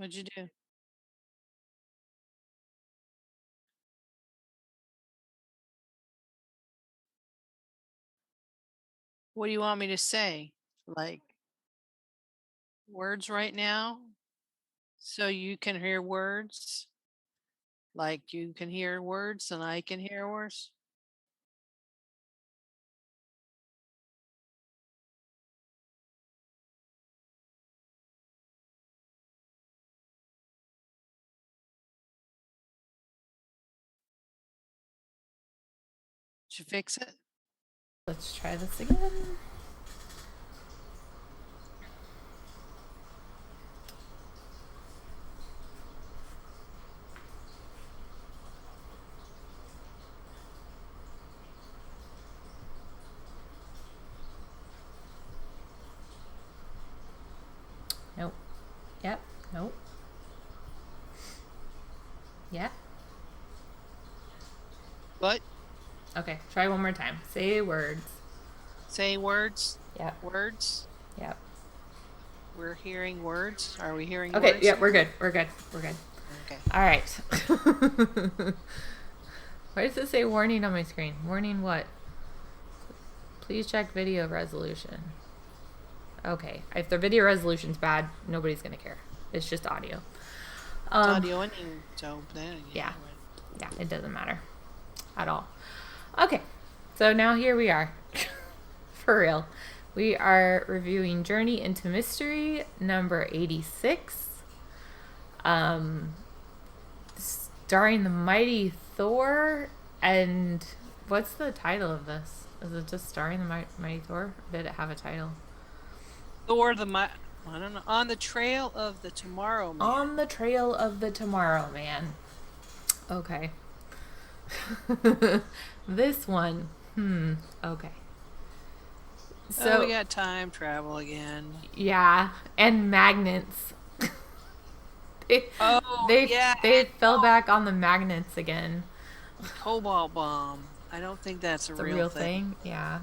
What'd you do? What do you want me to say? Like words right now? So you can hear words? Like you can hear words and I can hear words? Did you fix it? Let's try this again. Nope. Yep. Nope. Yeah. What? Okay. Try one more time. Say words. Say words? Yep. Words? Yep. We're hearing words? Are we hearing Okay. words? Yeah, we're good. We're good. We're good. Okay. All right. Why does it say warning on my screen? Warning what? Please check video resolution. Okay. If the video resolution's bad, nobody's going to care. It's just audio. It's audio and so then Yeah. Yeah, it doesn't matter at all. Okay. So now here we are. For real. We are reviewing Journey into Mystery number 86. Starring the mighty Thor. And what's the title of this? Is it just starring the mighty Thor? Or did it have a title? Thor I don't know. On the Trail of the Tomorrow Man. On the Trail of the Tomorrow Man. Okay. This one. Okay. So we got time travel again. Yeah, and magnets. they yeah. they fell back on the magnets again. Cobalt bomb. I don't think that's a real thing. Yeah.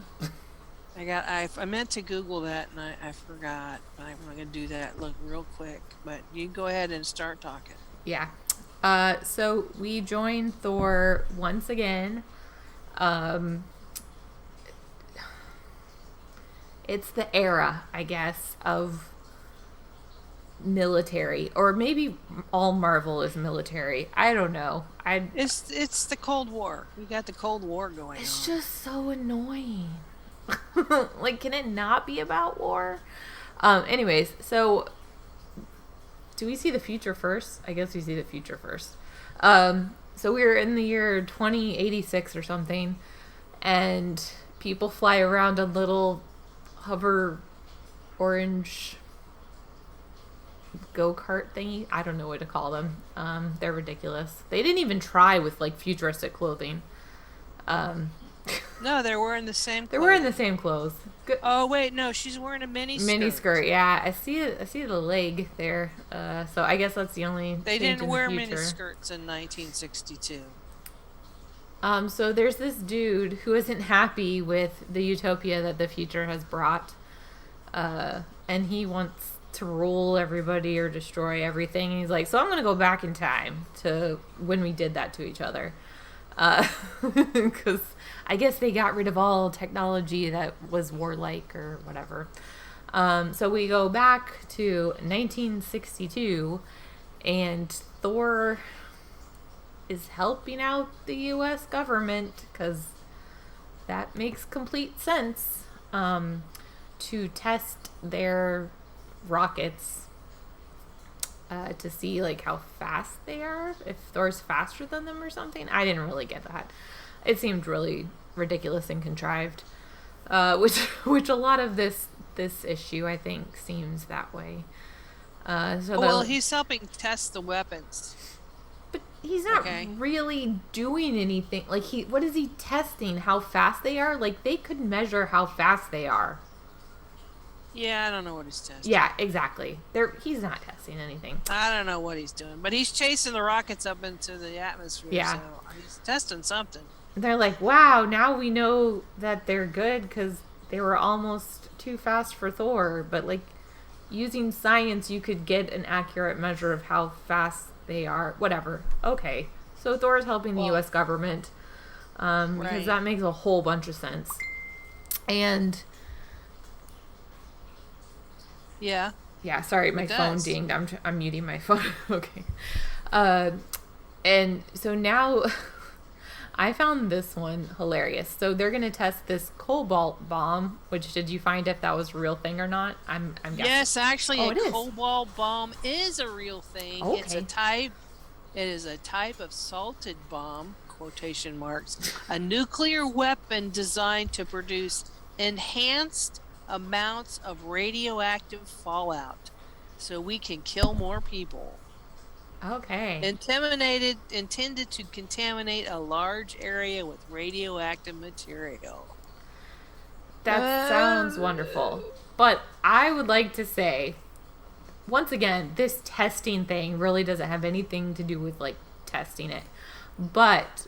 I meant to Google that and I forgot. I'm gonna do that. Look real quick, but you go ahead and start talking. Yeah. So we join Thor once again. It's the era, I guess, of military, or maybe all Marvel is military. I don't know. It's the Cold War. We got the Cold War going on. It's just so annoying. Like, can it not be about war? Anyways, so do we see the future first? I guess we see the future first. So we were in the year 2086 or something, and people fly around on little hover orange go-kart thingy. I don't know what to call them. They're ridiculous. They didn't even try with like futuristic clothing. No, they're wearing the same clothes. They're wearing the same clothes. Good. Oh wait, no, she's wearing a mini skirt. Mini skirt, yeah. I see the leg there. So I guess that's the only They didn't wear mini skirts in 1962. So there's this dude who isn't happy with the utopia that the future has brought. And he wants to rule everybody or destroy everything. And he's like, so I'm going to go back in time to when we did that to each other. Because I guess they got rid of all technology that was warlike or whatever. So we go back to 1962, and Thor is helping out the U.S. government, because that makes complete sense, to test their rockets to see like how fast they are, if Thor's faster than them or something. I didn't really get that. It seemed really ridiculous and contrived, which a lot of this issue I think seems that way. Well, he's helping test the weapons. But he's not really doing anything. Like, what is he testing? How fast they are? Like, they could measure how fast they are. Yeah, I don't know what he's testing. Yeah, exactly. He's not testing anything. I don't know what he's doing, but he's chasing the rockets up into the atmosphere. Yeah. So he's testing something. They're like, wow, now we know that they're good because they were almost too fast for Thor. But, like, using science, you could get an accurate measure of how fast they are. Whatever. Okay. So Thor is helping the Well, U.S. government because right. that makes a whole bunch of sense. And Yeah. yeah, sorry, my It phone does. dinged. I'm muting my phone. Okay. Uh, and so now I found this one hilarious. So they're gonna test this cobalt bomb. Which, did you find if that was a real thing or not? I'm guessing. Yes, actually, Oh, a it is. cobalt bomb is a real thing. It's a Okay. type. It is a type of salted bomb, quotation marks, a nuclear weapon designed to produce enhanced amounts of radioactive fallout so we can kill more people. Okay. Intended to contaminate a large area with radioactive material. That sounds wonderful. But I would like to say, once again, this testing thing really doesn't have anything to do with like testing it. But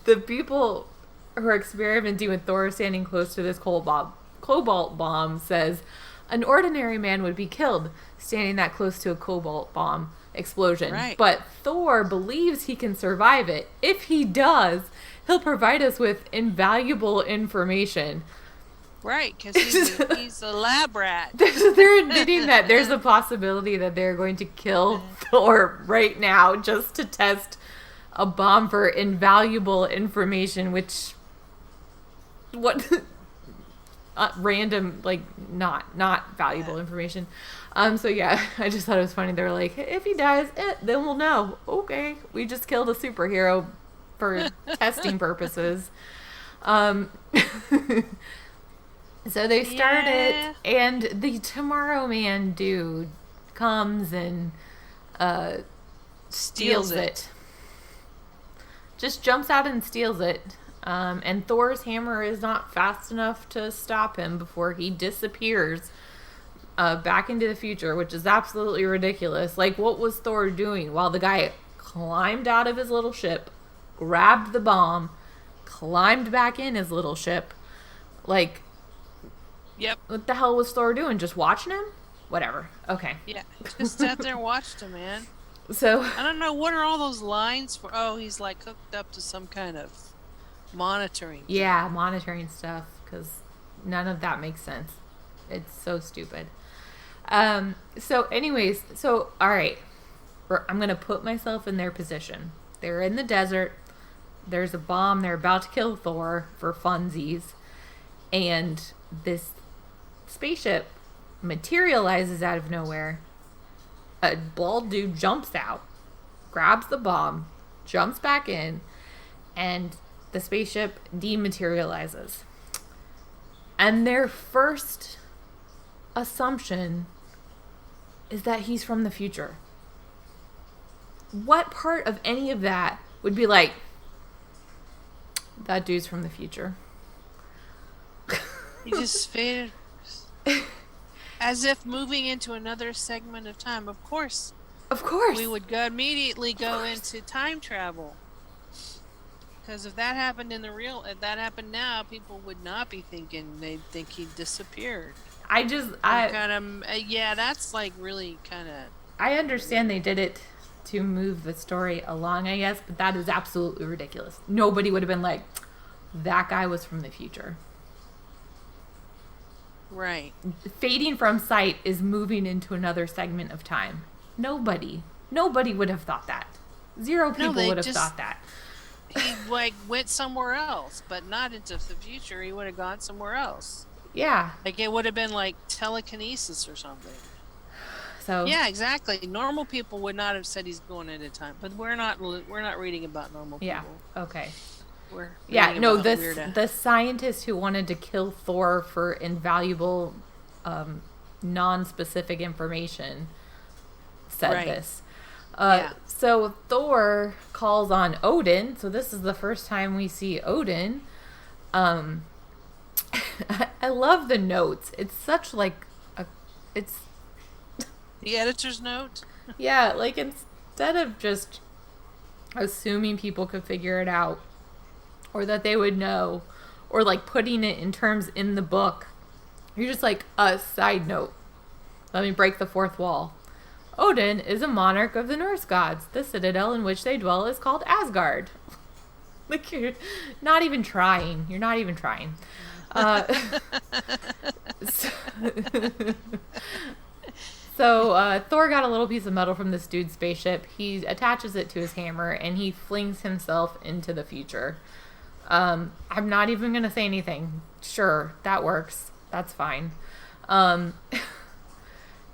the people who are experimenting with Thor standing close to this cobalt bomb says an ordinary man would be killed standing that close to a cobalt bomb explosion. Right. But Thor believes he can survive it. If he does, he'll provide us with invaluable information. Right, because he's a lab rat. They're admitting that there's a possibility that they're going to kill Thor right now just to test a bomb for invaluable information, which what random, like not valuable information. So yeah, I just thought it was funny. They're like, if he dies, then we'll know. Okay, we just killed a superhero for testing purposes. So they start it, and the Tomorrow Man dude comes and steals it. Just jumps out and steals it. And Thor's hammer is not fast enough to stop him before he disappears back into the future, which is absolutely ridiculous. Like, what was Thor doing while the guy climbed out of his little ship, grabbed the bomb, climbed back in his little ship? Like, Yep. what the hell was Thor doing? Just watching him? Whatever. Okay. Yeah. Just sat there and watched him, man. So I don't know, what are all those lines for? Oh, he's like hooked up to some kind of monitoring. yeah, monitoring stuff, because none of that makes sense. It's so stupid. So anyways, so all right, I'm gonna put myself in their position. They're in the desert. There's a bomb. They're about to kill Thor for funsies, and this spaceship materializes out of nowhere. A bald dude jumps out, grabs the bomb, jumps back in, and the spaceship dematerializes. And their first assumption is that he's from the future. What part of any of that would be like, that dude's from the future? He just faded. As if moving into another segment of time. Of course, Of course. we would immediately go into time travel. Because if that happened if that happened now, people would not be thinking. They'd think he disappeared. Yeah, that's like really kind of. I understand they did it to move the story along, I guess, but that is absolutely ridiculous. Nobody would have been like, that guy was from the future. Right. Fading from sight is moving into another segment of time. Nobody would have thought that. Zero people they would have just- thought that. He like went somewhere else, but not into the future. He would have gone somewhere else. Yeah. Like it would have been like telekinesis or something. So Yeah, exactly. Normal people would not have said he's going into time, but we're not reading about normal people. yeah. Okay. We're Yeah, reading no, about the scientist who wanted to kill Thor for invaluable non-specific information said Right. this. Yeah. So Thor calls on Odin. So this is the first time we see Odin. I love the notes. It's such like it's The editor's note. yeah, like instead of just assuming people could figure it out or that they would know or like putting it in terms in the book, you're just like a side note. Let me break the fourth wall. Odin is a monarch of the Norse gods. The citadel in which they dwell is called Asgard. Like, you're not even trying. You're not even trying. So, Thor got a little piece of metal from this dude's spaceship. He attaches it to his hammer, and he flings himself into the future. I'm not even going to say anything. Sure, that works. That's fine. And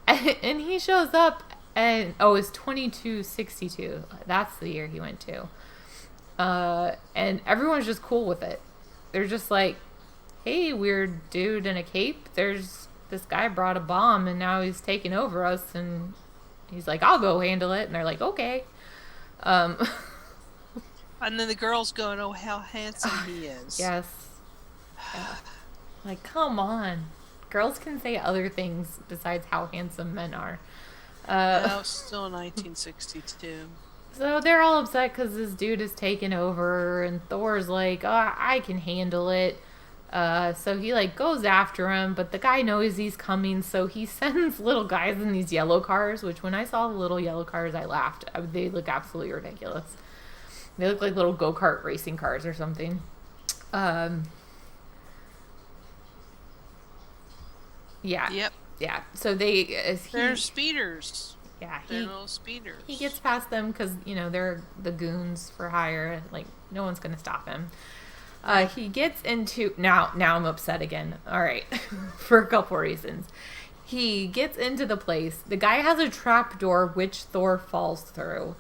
he shows up, and, it's 2262. That's the year he went to. And everyone's just cool with it. They're just like, hey, weird dude in a cape, there's this guy brought a bomb and now he's taking over us, and he's like, I'll go handle it. And they're like, okay. And then the girl's going, oh, how handsome he is. Yes. Yeah. Like, come on. Girls can say other things besides how handsome men are. No, still 1962. So they're all upset because this dude is taking over, and Thor's like, oh, I can handle it. So he like goes after him, but the guy knows he's coming, so he sends little guys in these yellow cars, which when I saw the little yellow cars, I laughed. They look absolutely ridiculous. They look like little go-kart racing cars or something. Yeah. Yep. Yeah. So they're speeders. Yeah. They're little speeders. He gets past them because, they're the goons for hire. Like, no one's going to stop him. He gets into... Now I'm upset again. All right. For a couple reasons. He gets into the place. The guy has a trapdoor which Thor falls through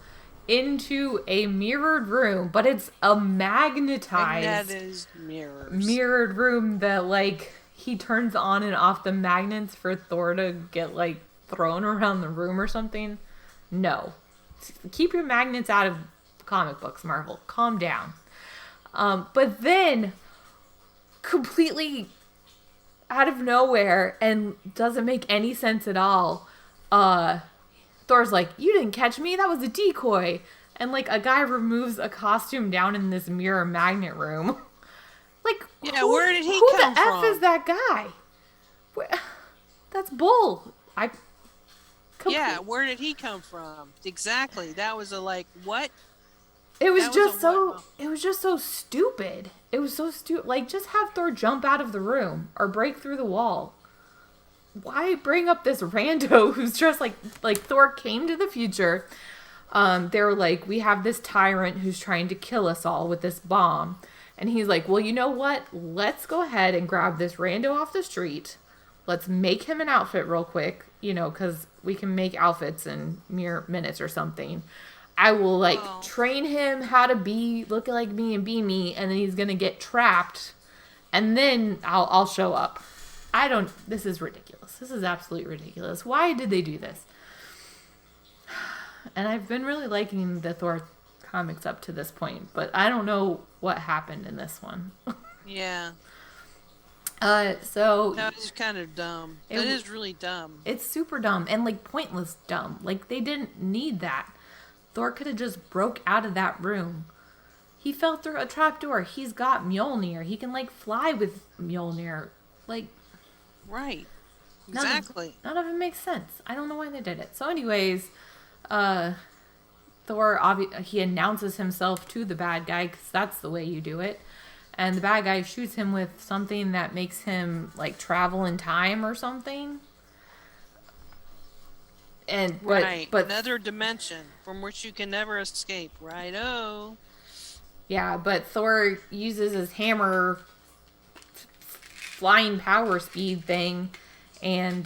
into a mirrored room, but it's a magnetized... And that is mirrors. Mirrored room that, like, he turns on and off the magnets for Thor to get, like, thrown around the room or something. No. Keep your magnets out of comic books, Marvel. Calm down. But then, completely out of nowhere and doesn't make any sense at all, Thor's like, you didn't catch me, that was a decoy. And, like, a guy removes a costume down in this mirror magnet room. Like, yeah, where did he come from? Who the F is that guy? That's bull. Yeah, where did he come from? Exactly. That was a, like, what? It was just so stupid. It was so stupid. Like, just have Thor jump out of the room or break through the wall. Why bring up this rando who's dressed like Thor came to the future? They were like, we have this tyrant who's trying to kill us all with this bomb. And he's like, well, you know what? Let's go ahead and grab this rando off the street. Let's make him an outfit real quick, because we can make outfits in mere minutes or something. I will, train him how to look like me and be me, and then he's going to get trapped, and then I'll show up. This is ridiculous. This is absolutely ridiculous. Why did they do this? And I've been really liking the Thor comics up to this point, but I don't know what happened in this one. Yeah. So... That was kind of dumb. It is really dumb. It's super dumb, and, like, pointless dumb. Like, they didn't need that. Thor could have just broke out of that room. He fell through a trapdoor. He's got Mjolnir. He can, like, fly with Mjolnir. Like... Right. Exactly. None of it makes sense. I don't know why they did it. So anyways, Thor, he announces himself to the bad guy, because that's the way you do it. And the bad guy shoots him with something that makes him, like, travel in time or something. But another dimension from which you can never escape. Righto. Yeah, but Thor uses his hammer flying power speed thing and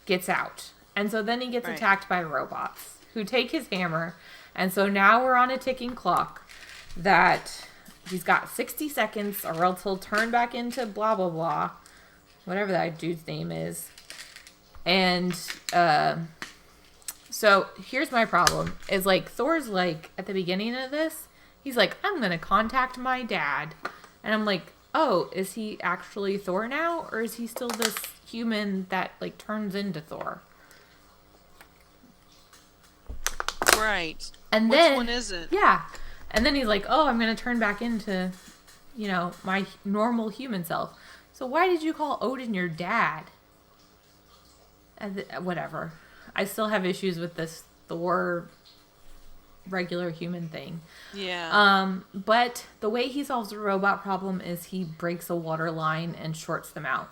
gets out. And so then he gets attacked by robots who take his hammer. And so now we're on a ticking clock that he's got 60 seconds or else he'll turn back into blah, blah, blah. Whatever that dude's name is. And so here's my problem. Is, like, Thor's, like, at the beginning of this, he's like, I'm going to contact my dad. And I'm like, oh, is he actually Thor now? Or is he still this human that, like, turns into Thor? Right. And Which one is it? Yeah. And then he's like, oh, I'm going to turn back into, my normal human self. So why did you call Odin your dad? whatever. I still have issues with this Thor regular human thing. Yeah. But the way he solves the robot problem is he breaks a water line and shorts them out.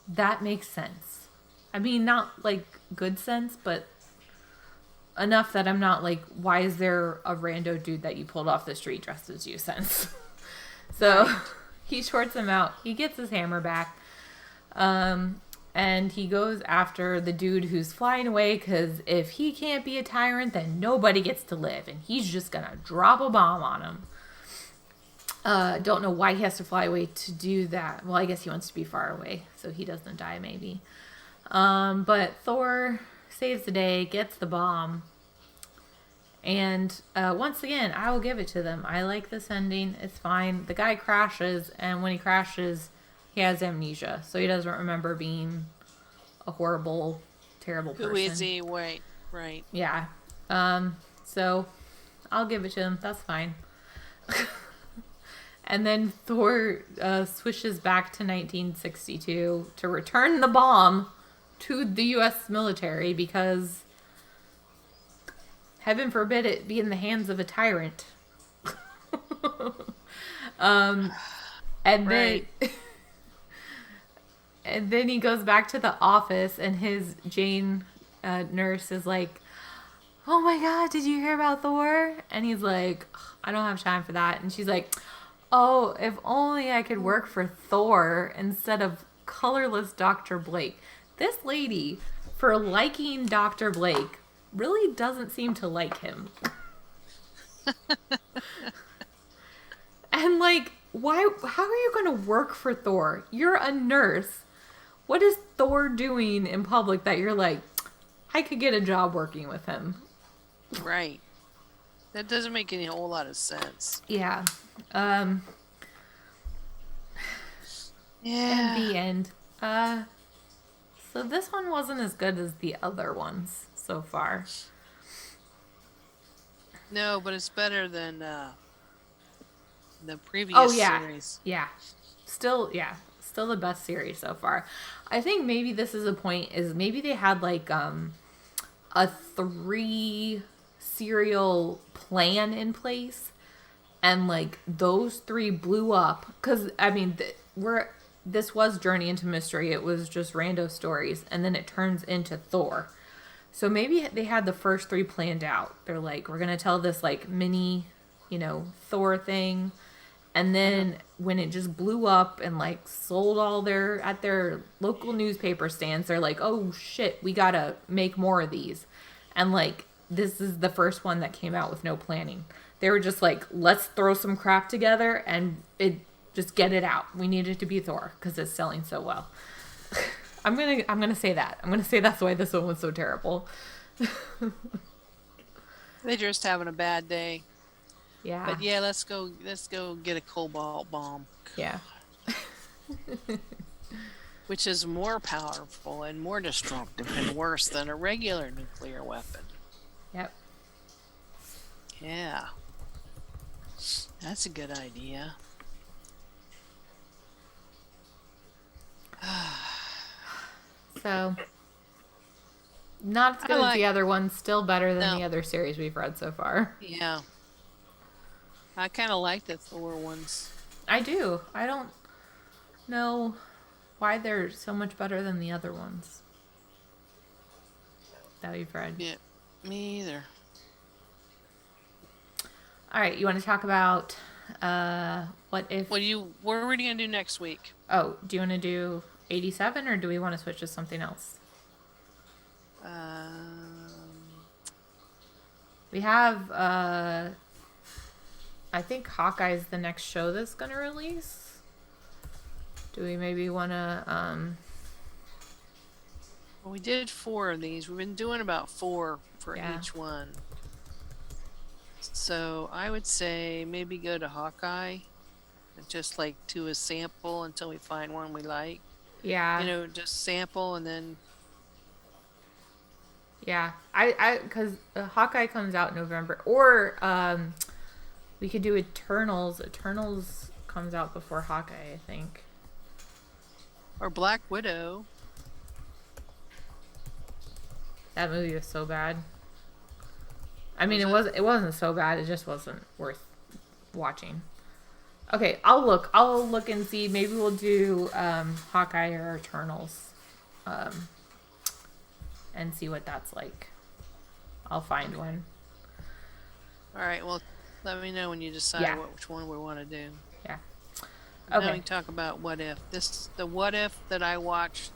That makes sense. I mean, not like good sense, but enough that I'm not like, why is there a rando dude that you pulled off the street dressed as you sense? So Right. he shorts them out. He gets his hammer back. And he goes after the dude who's flying away because if he can't be a tyrant, then nobody gets to live. And he's just going to drop a bomb on him. Don't know why he has to fly away to do that. Well, I guess he wants to be far away so he doesn't die, maybe. But Thor saves the day, gets the bomb. And once again, I will give it to them. I like this ending. It's fine. The guy crashes, and when he crashes, he has amnesia. So he doesn't remember being a horrible, terrible person. Who is he? Wait. Right. Yeah. So I'll give it to him. That's fine. And then Thor swishes back to 1962 to return the bomb to the U.S. military because, heaven forbid, it be in the hands of a tyrant. And Right. then and then he goes back to the office, and his Jane nurse is like, "Oh my God, did you hear about Thor?" And he's like, "I don't have time for that." And she's like, "Oh, if only I could work for Thor instead of colorless Dr. Blake." This lady, for liking Dr. Blake, really doesn't seem to like him. And like, why? How are you going to work for Thor? You're a nurse. What is Thor doing in public that you're like, I could get a job working with him? Right. That doesn't make any whole lot of sense. Yeah. Yeah. And the end. So this one wasn't as good as the other ones so far. No, but it's better than the previous Oh yeah. series. Yeah. Still the best series so far. I think maybe this is a point is maybe they had like a 3 serial plan in place, and like those 3 blew up because I mean this was Journey into Mystery. It was just rando stories, and then it turns into Thor. So maybe they had the first 3 planned out. They're like, we're gonna tell this like mini, Thor thing. And then when it just blew up and like sold all at their local newspaper stands, they're like, oh shit, we gotta make more of these. And like, this is the first one that came out with no planning. They were just like, let's throw some crap together and just get it out. We need it to be Thor because it's selling so well. I'm gonna say that. I'm gonna say that's why this one was so terrible. They're just having a bad day. Yeah. But yeah, let's go get a cobalt bomb, Yeah. which is more powerful and more destructive and worse than a regular nuclear weapon. Yep. Yeah. That's a good idea. So, not as I good as like- the other one. Still better than No. the other series we've read so far. Yeah. I kind of like the Thor ones. I do. I don't know why they're so much better than the other ones that we've read. Yeah, me either. All right, you want to talk about what if? What are we gonna do next week? Oh, do you want to do 87 or do we want to switch to something else? We have I think Hawkeye's the next show that's gonna release. Do we maybe want to Well, we did 4 of these. We've been doing about 4 for Yeah. each one. So I would say maybe go to Hawkeye, and just like do a sample until we find one we like. yeah. Just sample and then Yeah, I because Hawkeye comes out in November, or we could do Eternals. Eternals comes out before Hawkeye, I think. or Black Widow. That movie was so bad. I mean, Was it wasn't so bad. It just wasn't worth watching. Okay, I'll look and see. Maybe we'll do Hawkeye or Eternals, and see what that's like. I'll find one. All right. Well, let me know when you decide Yeah. which one we want to do. Yeah. Now we Okay. can talk about what if. The what if that I watched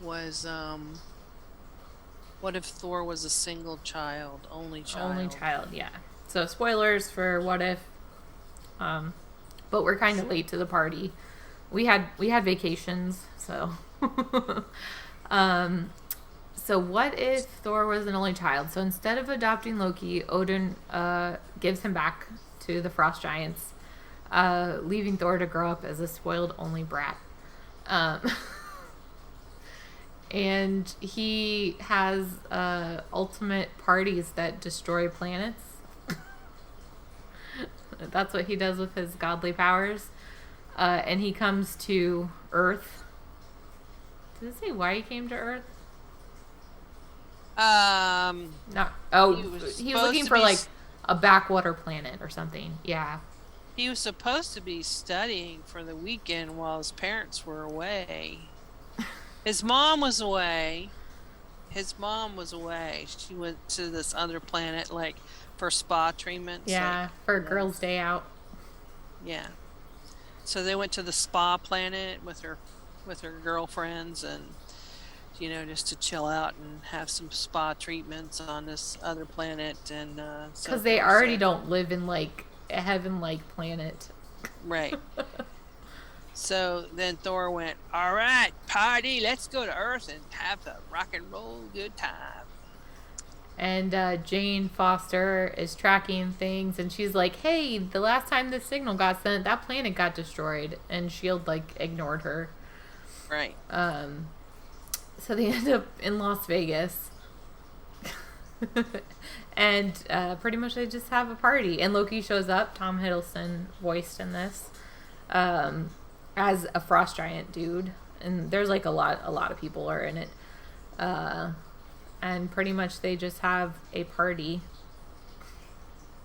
was what if Thor was a single child, only child. Only child. Yeah. So spoilers for What If. But we're kind of late to the party. We had vacations, so. So what if Thor was an only child? So instead of adopting Loki, Odin gives him back to the Frost Giants, leaving Thor to grow up as a spoiled only brat. And he has ultimate parties that destroy planets. That's what he does with his godly powers. And he comes to Earth. Did it say why he came to Earth? No. Oh, He was he was supposed looking to for be like a backwater planet or something. Yeah. He was supposed to be studying for the weekend while his parents were away. His mom was away. She went to this other planet, like for spa treatments. Yeah, like, for Girls' Day Out. Yeah. So they went to the spa planet with her girlfriends, and just to chill out and have some spa treatments on this other planet, and Because they already don't live in like a heaven-like planet. Right. So then Thor went, all right, party, let's go to Earth and have a rock and roll good time. And Jane Foster is tracking things, and she's like, hey, the last time this signal got sent, that planet got destroyed. And S.H.I.E.L.D. like ignored her. Right. So they end up in Las Vegas. And pretty much they just have a party. And Loki shows up, Tom Hiddleston voiced in this, as a frost giant dude. And there's like a lot of people are in it. And pretty much they just have a party.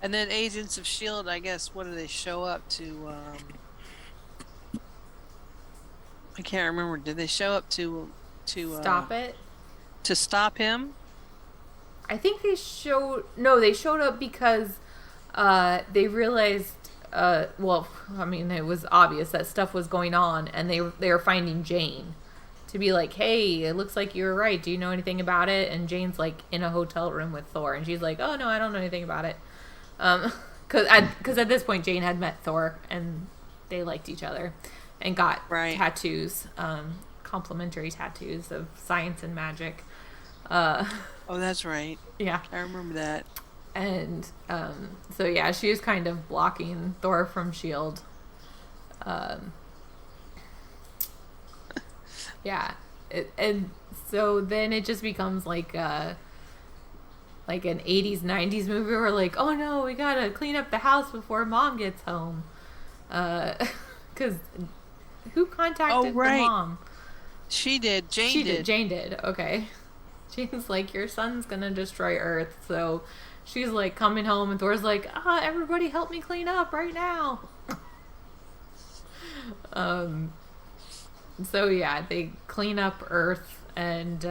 And then Agents of S.H.I.E.L.D., I guess, what do they show up to? I can't remember. Did they show up to Stop it? To stop him? I think they showed up because they realized well, I mean, it was obvious that stuff was going on, and they were finding Jane to be like, hey, it looks like you were right, do you know anything about it? And Jane's like in a hotel room with Thor, and she's like, oh no, I don't know anything about it, because at this point Jane had met Thor and they liked each other and got tattoos, complimentary tattoos of science and magic. Oh, that's right. Yeah, I remember that. And so yeah, she was kind of blocking Thor from S.H.I.E.L.D. Yeah, and so then it just becomes like an 80s 90s movie where like, oh no, we gotta clean up the house before mom gets home, because who contacted the mom? She did. Jane did. Okay. Jane's like, your son's gonna destroy Earth, so she's like coming home, and Thor's like, everybody help me clean up right now. So yeah, they clean up Earth, and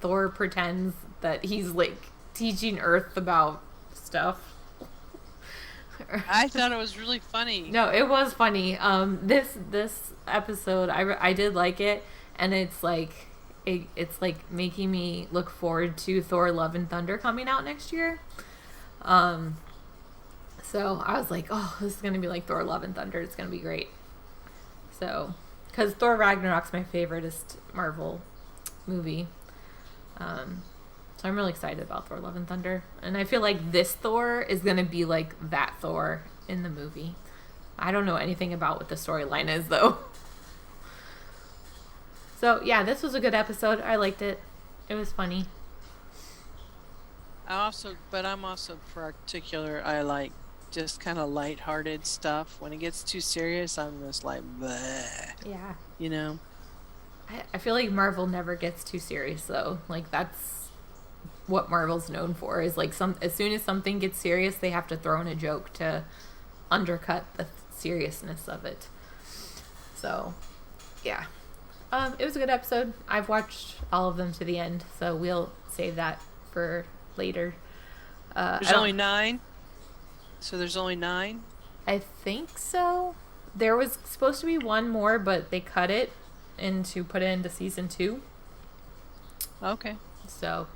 Thor pretends that he's like teaching Earth about stuff. I thought it was really funny. No, it was funny. This episode, I did like it, and it's like making me look forward to Thor: Love and Thunder coming out next year. So I was like, oh, this is gonna be like Thor: Love and Thunder. It's gonna be great. So, because Thor Ragnarok's my favoriteest Marvel movie. So I'm really excited about Thor: Love and Thunder, and I feel like this Thor is gonna be like that Thor in the movie. I don't know anything about what the storyline is though. So yeah, this was a good episode. I liked it. It was funny. I'm also particular. I like just kind of lighthearted stuff. When it gets too serious, I'm just like, bleh. Yeah. You know? I feel like Marvel never gets too serious though. Like that's what Marvel's known for is like as soon as something gets serious, they have to throw in a joke to undercut the seriousness of it. So, yeah. It was a good episode. I've watched all of them to the end, so we'll save that for later. There's only 9. So there's only 9? I think so. There was supposed to be one more, but they cut it to put it into season 2. Okay. So,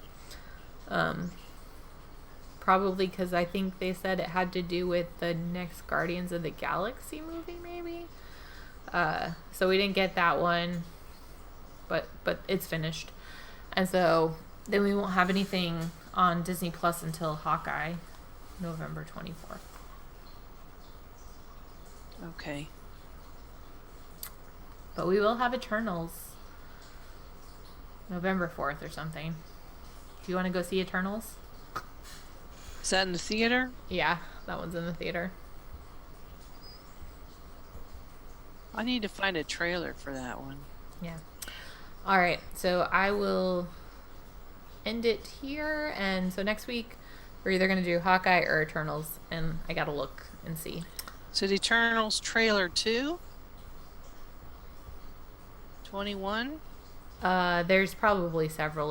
probably because I think they said it had to do with the next Guardians of the Galaxy movie, maybe. So we didn't get that one, but it's finished, and so then we won't have anything on Disney Plus until Hawkeye, November 24th. Okay. But we will have Eternals November 4th or something. Do you want to go see Eternals? Is that in the theater? Yeah, that one's in the theater. I need to find a trailer for that one. Yeah. All right, so I will end it here, and so next week we're either going to do Hawkeye or Eternals, and I got to look and see. So the Eternals trailer 2? 21? There's probably several